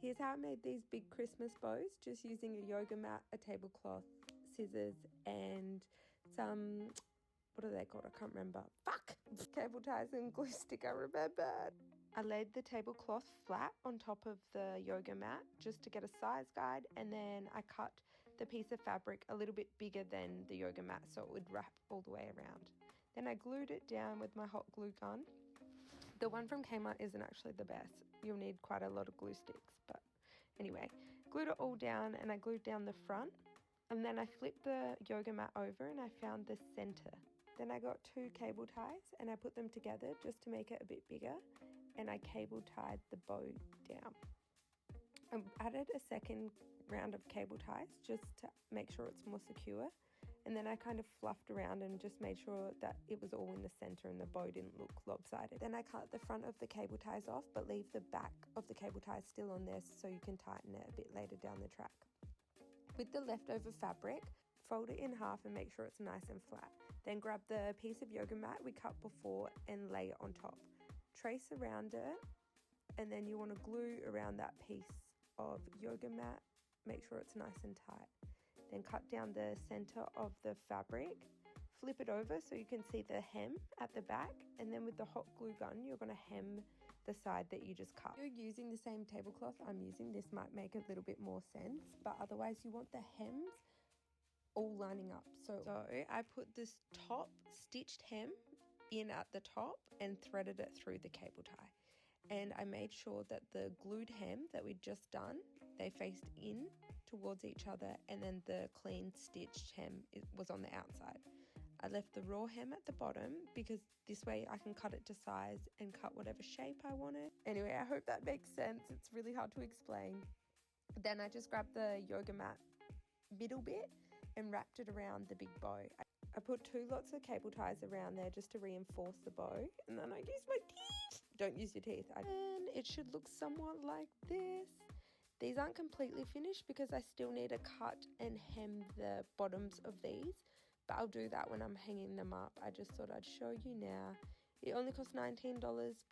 Here's how I made these big Christmas bows, just using a yoga mat, a tablecloth, scissors, and some, what are they called? I can't remember. Fuck! Cable ties and glue stick, I remembered. I laid the tablecloth flat on top of the yoga mat just to get a size guide, and then I cut the piece of fabric a little bit bigger than the yoga mat so it would wrap all the way around. Then I glued it down with my hot glue gun. The one from Kmart isn't actually the best. You'll need quite a lot of glue sticks, but anyway, glued it all down, and I glued down the front, and then I flipped the yoga mat over and I found the center. Then I got 2 cable ties and I put them together just to make it a bit bigger, and I cable tied the bow down. I added a second round of cable ties just to make sure it's more secure, and then I kind of fluffed around and just made sure that it was all in the center and the bow didn't look lopsided. Then I cut the front of the cable ties off, but leave the back of the cable ties still on there so you can tighten it a bit later down the track. With the leftover fabric, fold it in half and make sure it's nice and flat. Then grab the piece of yoga mat we cut before and lay it on top. Trace around it, and then you want to glue around that piece of yoga mat. Make sure it's nice and tight. Then cut down the center of the fabric, flip it over so you can see the hem at the back, and then with the hot glue gun you're going to hem the side that you just cut. If you're using the same tablecloth I'm using, this might make a little bit more sense, but otherwise you want the hems all lining up. So I put this top stitched hem in at the top and threaded it through the cable tie, and I made sure that the glued hem that we'd just done, they faced in towards each other, and then the clean stitched hem was on the outside. I left the raw hem at the bottom because this way I can cut it to size and cut whatever shape I wanted. Anyway, I hope that makes sense. It's really hard to explain. Then I just grabbed the yoga mat middle bit and wrapped it around the big bow. I put 2 lots of cable ties around there just to reinforce the bow, and then I used my teeth. Don't use your teeth. And it should look somewhat like this. These aren't completely finished because I still need to cut and hem the bottoms of these, but I'll do that when I'm hanging them up. I just thought I'd show you now. It only cost $19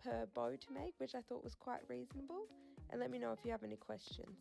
per bow to make, which I thought was quite reasonable. And let me know if you have any questions.